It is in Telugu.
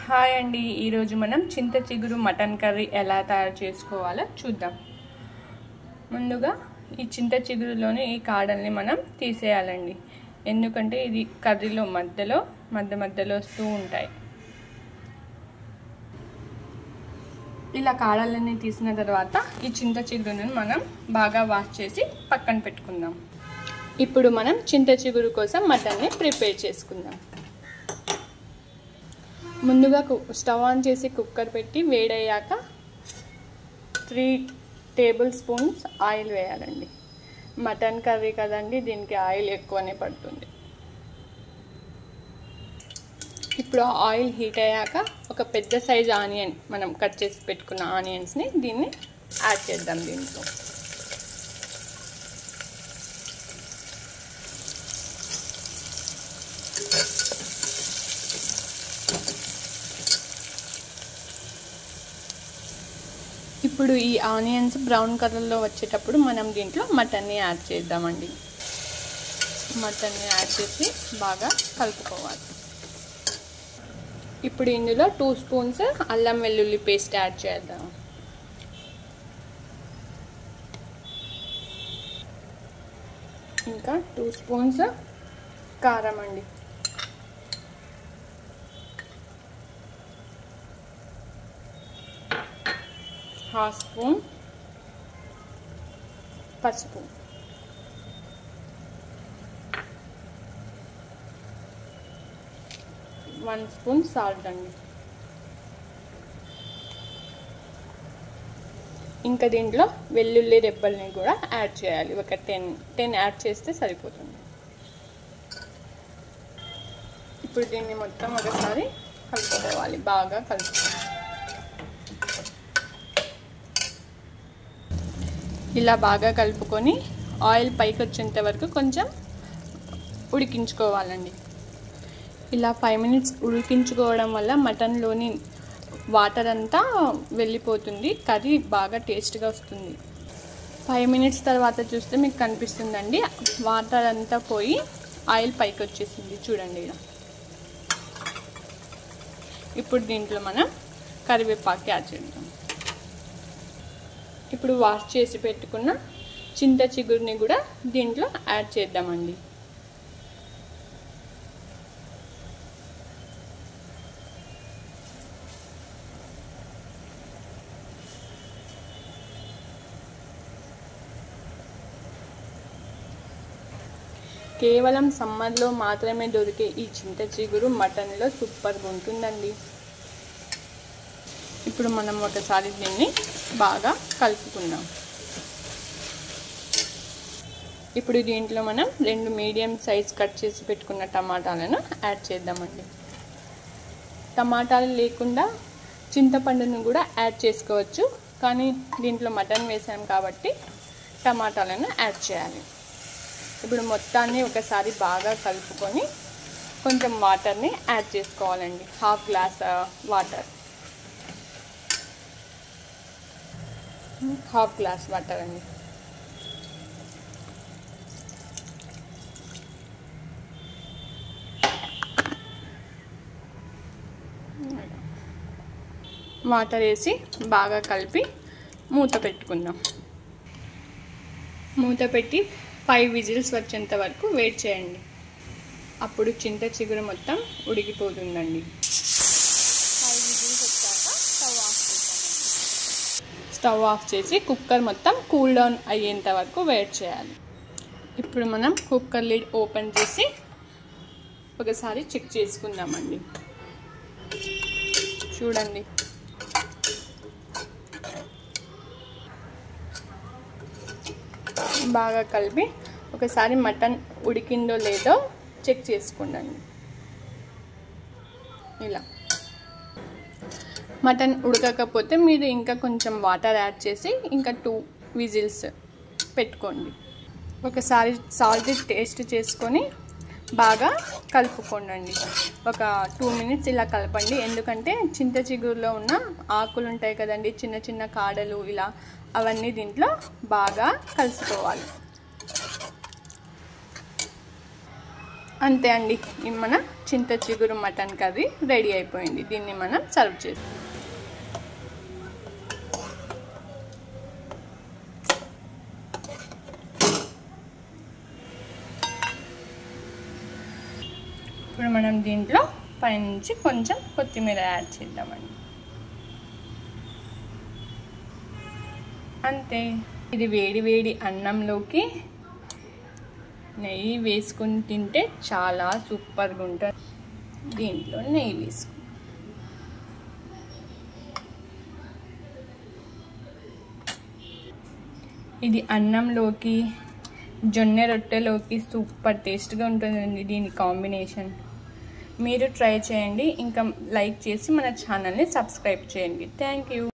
హాయ్ అండి, ఈరోజు మనం చింత చిగురు మటన్ కర్రీ ఎలా తయారు చేసుకోవాలో చూద్దాం. ముందుగా ఈ చింత చిగురులోని ఈ కాడల్ని మనం తీసేయాలండి. ఎందుకంటే ఇది కర్రీలో మధ్యలో వస్తూ ఉంటాయి. ఇలా కాడలన్నీ తీసిన తర్వాత ఈ చింత చిగురుని మనం బాగా వాష్ చేసి పక్కన పెట్టుకుందాం. ఇప్పుడు మనం చింత చిగురు కోసం మటన్ని ప్రిపేర్ చేసుకుందాం. ముందుగా స్టవ్ ఆన్ చేసి కుక్కర్ పెట్టి వేడయ్యాక 3 టేబుల్ స్పూన్స్ ఆయిల్ వేయాలండి. మటన్ కర్రీ కదండి, దీనికి ఆయిల్ ఎక్కువనే పడుతుంది. ఇప్పుడు ఆయిల్ హీట్ అయ్యాక ఒక పెద్ద సైజ్ ఆనియన్, మనం కట్ చేసి పెట్టుకున్న ఆనియన్స్ని దీన్ని యాడ్ చేద్దాం దీంట్లో. ఇప్పుడు ఈ ఆనియన్స్ బ్రౌన్ కలర్లో వచ్చేటప్పుడు మనం దీంట్లో మటన్ని యాడ్ చేద్దామండి. మటన్ని యాడ్ చేసి బాగా కలుపుకోవాలి. ఇప్పుడు ఇందులో 2 స్పూన్స్ అల్లం వెల్లుల్లి పేస్ట్ యాడ్ చేద్దాం. ఇంకా 2 స్పూన్స్ కారం అండి. ½ స్పూన్ పసుపు, 1 స్పూన్ సాల్ట్ అండి. ఇంకా దీంట్లో వెల్లుల్లి రెబ్బల్ని కూడా యాడ్ చేయాలి. ఒక 10 యాడ్ చేస్తే సరిపోతుంది. ఇప్పుడు దీన్ని మొత్తం ఒకసారి కలుపుకోవాలి, బాగా కలుపుకోవాలి. ఇలా బాగా కలుపుకొని ఆయిల్ పైకి వచ్చేంత వరకు కొంచెం ఉడికించుకోవాలండి. ఇలా 5 మినిట్స్ ఉడికించుకోవడం వల్ల మటన్లోని వాటర్ అంతా వెళ్ళిపోతుంది, కర్రీ బాగా టేస్ట్గా వస్తుంది. 5 మినిట్స్ తర్వాత చూస్తే మీకు కనిపిస్తుందండి, వాటర్ అంతా పోయి ఆయిల్ పైకి వచ్చేసింది చూడండి ఇలా. ఇప్పుడు దీంట్లో మనం కరివేపాకు యాడ్ చేద్దాం. ఇప్పుడు వాష్ చేసి పెట్టుకున్న చింత చిగురుని కూడా దీంట్లో యాడ్ చేద్దామండి. కేవలం సమ్మర్లో మాత్రమే దొరికే ఈ చింత చిగురు మటన్లో సూపర్గా ఉంటుందండి. ఇప్పుడు మనం ఒకసారి దీన్ని బాగా కలుపుకుందాం. ఇప్పుడు దీంట్లో మనం 2 మీడియం సైజ్ కట్ చేసి పెట్టుకున్న టమాటాలను యాడ్ చేద్దామండి. టమాటాలు లేకుండా చింతపండును కూడా యాడ్ చేసుకోవచ్చు, కానీ దీంట్లో మటన్ వేసాం కాబట్టి టమాటాలను యాడ్ చేయాలి. ఇప్పుడు మొత్తాన్ని ఒకసారి బాగా కలుపుకొని కొంచెం వాటర్ని యాడ్ చేసుకోవాలండి. ½ గ్లాస్ వాటర్, ½ గ్లాస్ వాటర్ అండి. వాటర్ వేసి బాగా కలిపి మూత పెట్టుకుందాం. మూత పెట్టి 5 విజిల్స్ వచ్చేంత వరకు వెయిట్ చేయండి. అప్పుడు చింత చిగురు మొత్తం ఉడికిపోతుందండి. 5 విజిల్స్ వచ్చాక స్టవ్ ఆఫ్ చేసి కుక్కర్ మొత్తం కూల్ డౌన్ అయ్యేంత వరకు వెయిట్ చేయాలి. ఇప్పుడు మనం కుక్కర్ లిడ్ ఓపెన్ చేసి ఒకసారి చెక్ చేసుకుందామండి. చూడండి, బాగా కలిపి ఒకసారి మటన్ ఉడికిందో లేదో చెక్ చేసుకోండి. ఇలా మటన్ ఉడకకపోతే మీరు ఇంకా కొంచెం వాటర్ యాడ్ చేసి ఇంకా 2 విజిల్స్ పెట్టుకోండి. ఒకసారి సాల్ట్ టేస్ట్ చేసుకొని బాగా కలుపుకోండి. ఒక 2 మినిట్స్ ఇలా కలపండి. ఎందుకంటే చింత చిగురులో ఉన్న ఆకులు ఉంటాయి కదండి, చిన్న చిన్న కాడలు, ఇలా అవన్నీ దీంట్లో బాగా కలుసుకోవాలి. అంతే అండి, మన చింత చిగురు మటన్ కర్రీ రెడీ అయిపోయింది. దీన్ని మనం సర్వ్ చేస్తాం. ఇప్పుడు మనం దీంట్లో పైనుంచి కొంచెం కొత్తిమీర యాడ్ చేద్దామండి. అంతే. ఇది వేడి వేడి అన్నంలోకి నెయ్యి వేసుకుని తింటే చాలా సూపర్గా ఉంటుంది. దీంట్లో నెయ్యి వేసుకు ఇది అన్నంలోకి జొన్న రొట్టెలోకి సూపర్ టేస్ట్గా ఉంటుందండి దీని కాంబినేషన్. మీరు ట్రై చేయండి. ఇంకా లైక్ చేసి మన ఛానల్ని సబ్స్క్రైబ్ చేయండి. Thank you.